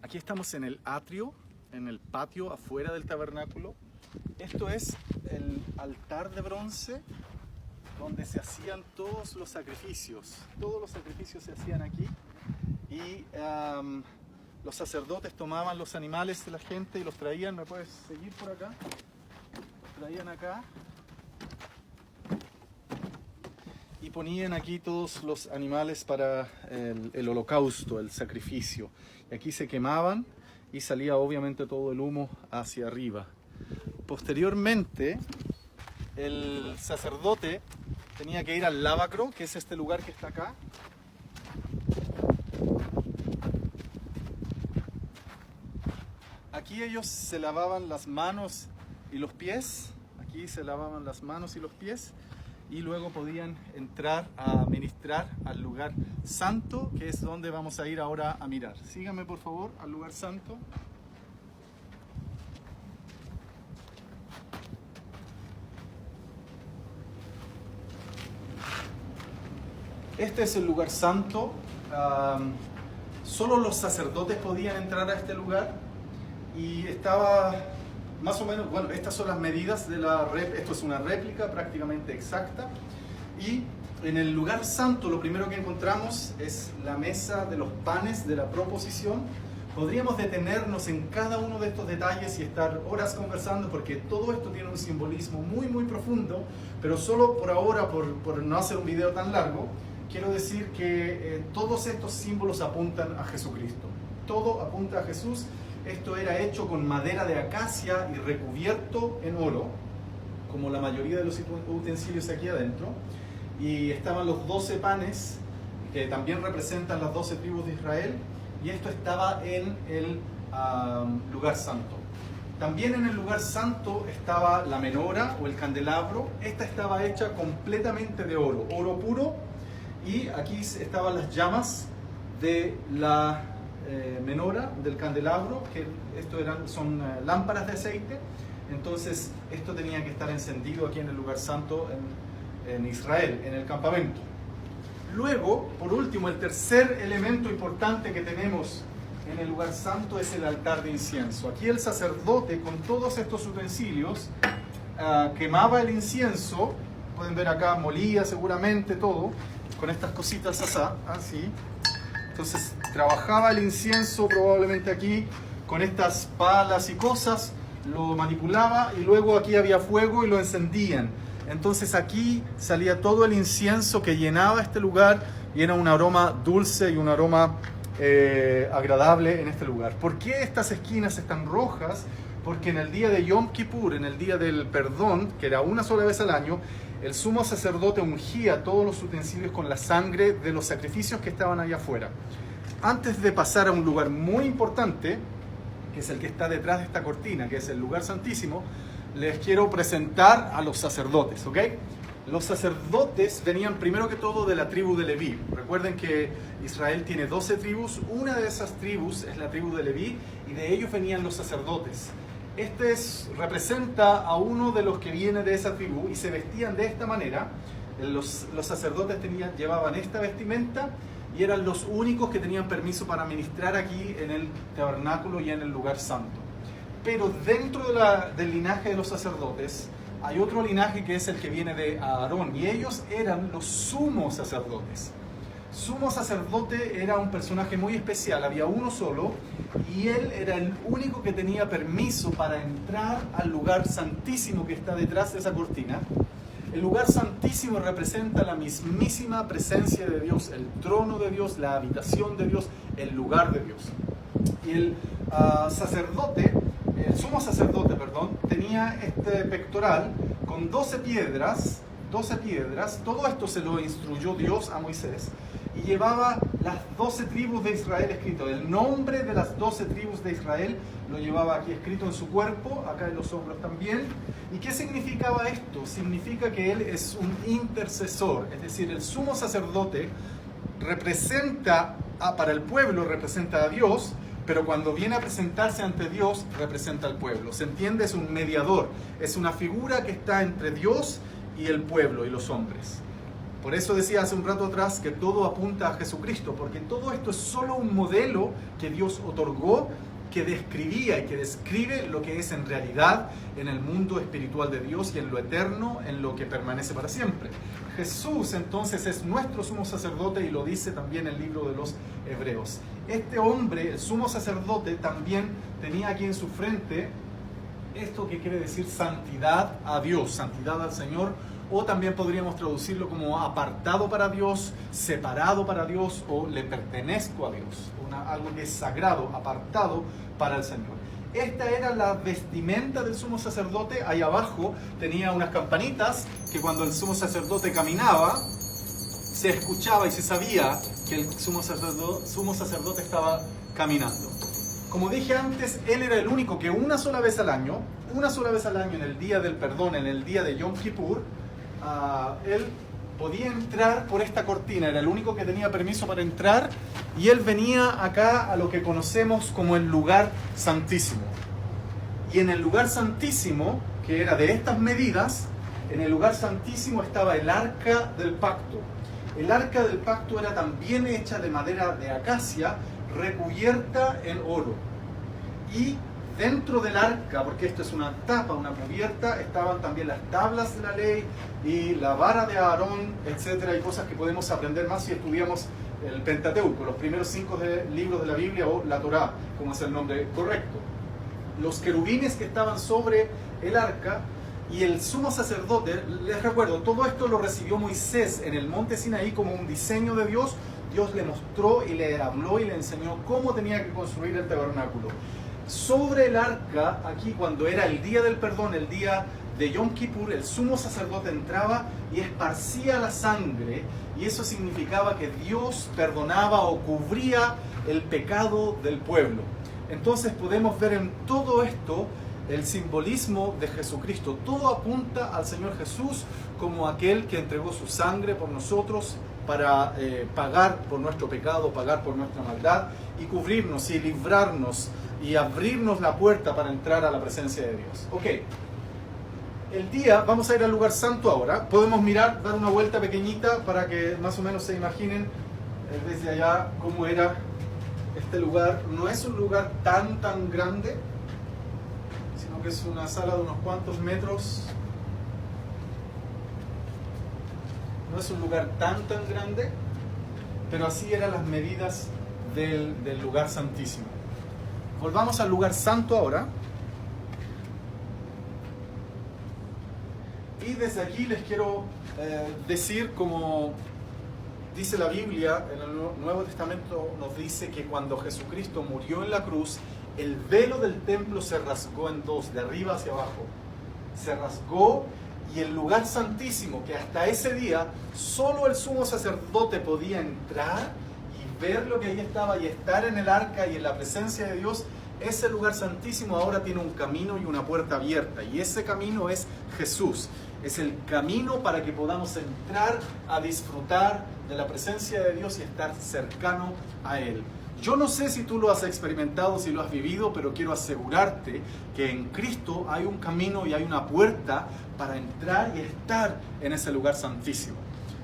Aquí estamos en el atrio, en el patio afuera del tabernáculo. Esto es el altar de bronce donde se hacían todos los sacrificios. Todos los sacrificios se hacían aquí y los sacerdotes tomaban los animales de la gente y los traían. ¿Me puedes seguir por acá? Los traían acá y ponían aquí todos los animales para el holocausto, el sacrificio. Y aquí se quemaban y salía obviamente todo el humo hacia arriba. Posteriormente, el sacerdote tenía que ir al lavacro, que es este lugar que está acá. Aquí ellos se lavaban las manos y los pies. Aquí se lavaban las manos y los pies. Y luego podían entrar a ministrar al lugar santo, que es donde vamos a ir ahora a mirar. Síganme por favor al lugar santo. Este es el lugar santo. Solo los sacerdotes podían entrar a este lugar y estaba más o menos, bueno, estas son las medidas de la réplica. Esto es una réplica prácticamente exacta. Y en el lugar santo lo primero que encontramos es la mesa de los panes de la proposición. Podríamos detenernos en cada uno de estos detalles y estar horas conversando porque todo esto tiene un simbolismo muy muy profundo, pero solo por ahora, por no hacer un video tan largo, quiero decir que todos estos símbolos apuntan a Jesucristo. Todo apunta a Jesús. Esto era hecho con madera de acacia y recubierto en oro, como la mayoría de los utensilios aquí adentro. Y estaban los 12 panes, que también representan las 12 tribus de Israel. Y esto estaba en el lugar santo. También en el lugar santo estaba la menora o el candelabro. Esta estaba hecha completamente de oro, oro puro. Y aquí estaban las llamas de la menora, del candelabro, que son lámparas de aceite. Entonces esto tenía que estar encendido aquí en el lugar santo en Israel, en el campamento. Luego, por último, el tercer elemento importante que tenemos en el lugar santo es el altar de incienso. Aquí el sacerdote, con todos estos utensilios, quemaba el incienso. Pueden ver acá, molía seguramente todo, con estas cositas así. Entonces trabajaba el incienso probablemente aquí con estas palas y cosas, lo manipulaba y luego aquí había fuego y lo encendían. Entonces aquí salía todo el incienso que llenaba este lugar y era un aroma dulce y un aroma agradable en este lugar. ¿Por qué estas esquinas están rojas? Porque en el día de Yom Kippur, en el día del perdón, que era una sola vez al año, el sumo sacerdote ungía todos los utensilios con la sangre de los sacrificios que estaban allá afuera. Antes de pasar a un lugar muy importante, que es el que está detrás de esta cortina, que es el lugar santísimo, les quiero presentar a los sacerdotes, ¿ok? Los sacerdotes venían primero que todo de la tribu de Leví. Recuerden que Israel tiene 12 tribus, una de esas tribus es la tribu de Leví y de ellos venían los sacerdotes. Representa a uno de los que viene de esa tribu y se vestían de esta manera. Los sacerdotes llevaban esta vestimenta y eran los únicos que tenían permiso para ministrar aquí en el tabernáculo y en el lugar santo. Pero dentro del linaje de los sacerdotes hay otro linaje que es el que viene de Aarón y ellos eran los sumos sacerdotes. Sumo sacerdote era un personaje muy especial, había uno solo y él era el único que tenía permiso para entrar al lugar santísimo que está detrás de esa cortina. El lugar santísimo representa la mismísima presencia de Dios, el trono de Dios, la habitación de Dios, el lugar de Dios. Y el sumo sacerdote, tenía este pectoral con 12 piedras. Todo esto se lo instruyó Dios a Moisés y llevaba las 12 tribus de Israel escrito. El nombre de las 12 tribus de Israel lo llevaba aquí escrito en su cuerpo, acá en los hombros también. ¿Y qué significaba esto? Significa que él es un intercesor, es decir, el sumo sacerdote para el pueblo representa a Dios, pero cuando viene a presentarse ante Dios representa al pueblo. ¿Se entiende? Es un mediador, es una figura que está entre Dios y el pueblo y los hombres. Por eso decía hace un rato atrás que todo apunta a Jesucristo, porque todo esto es solo un modelo que Dios otorgó, que describía y que describe lo que es en realidad en el mundo espiritual de Dios y en lo eterno, en lo que permanece para siempre. Jesús entonces es nuestro sumo sacerdote y lo dice también el libro de los Hebreos. Este hombre, el sumo sacerdote, también tenía aquí en su frente esto que quiere decir santidad a Dios, santidad al Señor, o también podríamos traducirlo como apartado para Dios, separado para Dios, o le pertenezco a Dios, algo que es sagrado, apartado para el Señor. Esta era la vestimenta del sumo sacerdote. Ahí abajo tenía unas campanitas que cuando el sumo sacerdote caminaba, se escuchaba y se sabía que el sumo sacerdote estaba caminando. Como dije antes, él era el único que una sola vez al año, en el día del perdón, en el día de Yom Kippur, él podía entrar por esta cortina, era el único que tenía permiso para entrar, y él venía acá a lo que conocemos como el lugar santísimo. Y en el lugar santísimo, que era de estas medidas, en el lugar santísimo estaba el arca del pacto. El arca del pacto era también hecha de madera de acacia, recubierta en oro. Y dentro del arca, porque esto es una tapa, una cubierta, estaban también las tablas de la ley y la vara de Aarón, etcétera, y cosas que podemos aprender más si estudiamos el Pentateuco, los primeros 5 libros de la Biblia, o la Torá, como es el nombre correcto. Los querubines que estaban sobre el arca y el sumo sacerdote, les recuerdo, todo esto lo recibió Moisés en el monte Sinaí como un diseño de Dios. Dios le mostró y le habló y le enseñó cómo tenía que construir el tabernáculo. Sobre el arca, aquí cuando era el día del perdón, el día de Yom Kippur, el sumo sacerdote entraba y esparcía la sangre, y eso significaba que Dios perdonaba o cubría el pecado del pueblo. Entonces podemos ver en todo esto el simbolismo de Jesucristo. Todo apunta al Señor Jesús como aquel que entregó su sangre por nosotros para pagar por nuestro pecado, pagar por nuestra maldad y cubrirnos y librarnos y abrirnos la puerta para entrar a la presencia de Dios. Ok, vamos a ir al lugar santo ahora. Podemos mirar, dar una vuelta pequeñita para que más o menos se imaginen desde allá cómo era este lugar. No es un lugar tan grande, sino que es una sala de unos cuantos metros. No es un lugar tan grande, pero así eran las medidas del lugar santísimo. Volvamos al lugar santo ahora. Y desde aquí les quiero decir, como dice la Biblia, en el Nuevo Testamento nos dice que cuando Jesucristo murió en la cruz, el velo del templo se rasgó en dos, de arriba hacia abajo. Se rasgó, y el lugar santísimo, que hasta ese día solo el sumo sacerdote podía entrar y ver lo que ahí estaba y estar en el arca y en la presencia de Dios, ese lugar santísimo ahora tiene un camino y una puerta abierta, y ese camino es Jesús. Es el camino para que podamos entrar a disfrutar de la presencia de Dios y estar cercano a Él. Yo no sé si tú lo has experimentado, si lo has vivido, pero quiero asegurarte que en Cristo hay un camino y hay una puerta para entrar y estar en ese lugar santísimo.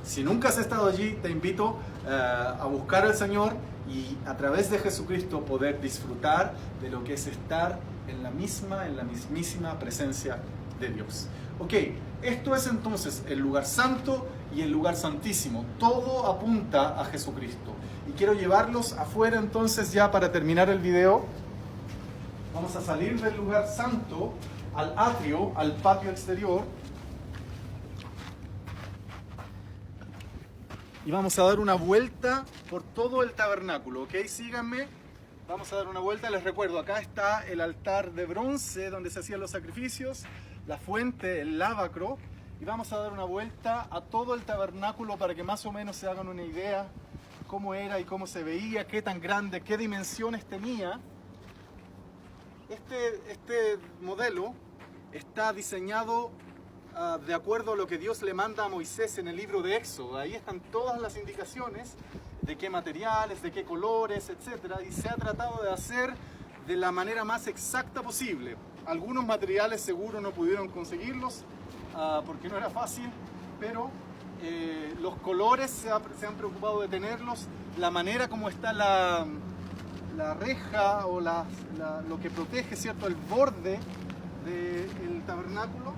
Si nunca has estado allí, te invito a buscar al Señor y a través de Jesucristo poder disfrutar de lo que es estar en la mismísima presencia de Dios. Ok, esto es entonces el lugar santo y el lugar santísimo. Todo apunta a Jesucristo. Y quiero llevarlos afuera entonces ya para terminar el video. Vamos a salir del lugar santo al atrio, al patio exterior. Y vamos a dar una vuelta por todo el tabernáculo, ¿ok? Síganme. Vamos a dar una vuelta. Les recuerdo, acá está el altar de bronce donde se hacían los sacrificios, la fuente, el lavacro. Y vamos a dar una vuelta a todo el tabernáculo para que más o menos se hagan una idea cómo era y cómo se veía, qué tan grande, qué dimensiones tenía. Este modelo está diseñado de acuerdo a lo que Dios le manda a Moisés en el libro de Éxodo. Ahí están todas las indicaciones de qué materiales, de qué colores, etc. Y se ha tratado de hacer de la manera más exacta posible. Algunos materiales seguro no pudieron conseguirlos porque no era fácil, pero los colores se han preocupado de tenerlos, la manera como está la reja o lo que protege, ¿cierto?, el borde del tabernáculo,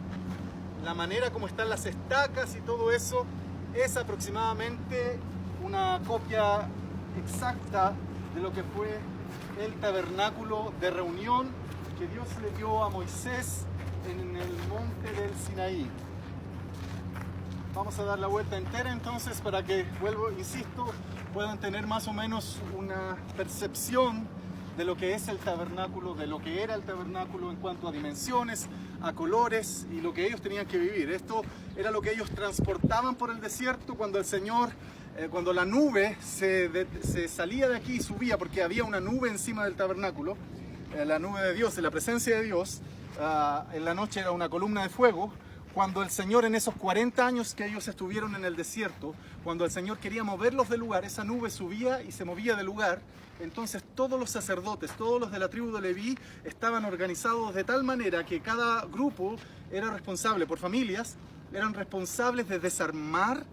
la manera como están las estacas y todo eso es aproximadamente una copia exacta de lo que fue el tabernáculo de reunión que Dios le dio a Moisés en el monte del Sinaí. Vamos a dar la vuelta entera entonces para que, vuelvo, insisto, puedan tener más o menos una percepción de lo que es el tabernáculo, de lo que era el tabernáculo en cuanto a dimensiones, a colores y lo que ellos tenían que vivir. Esto era lo que ellos transportaban por el desierto cuando el Señor, cuando la nube se salía de aquí y subía, porque había una nube encima del tabernáculo, la nube de Dios, de la presencia de Dios. En la noche era una columna de fuego. Cuando el Señor, en esos 40 años que ellos estuvieron en el desierto, cuando el Señor quería moverlos del lugar, esa nube subía y se movía del lugar. Entonces todos los sacerdotes, todos los de la tribu de Leví estaban organizados de tal manera que cada grupo era responsable, por familias, eran responsables de desarmar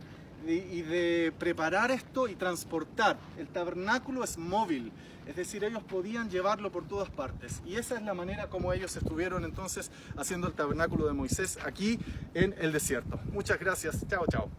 y de preparar esto y transportar. El tabernáculo es móvil, es decir, ellos podían llevarlo por todas partes. Y esa es la manera como ellos estuvieron entonces haciendo el tabernáculo de Moisés aquí en el desierto. Muchas gracias. Chao, chao.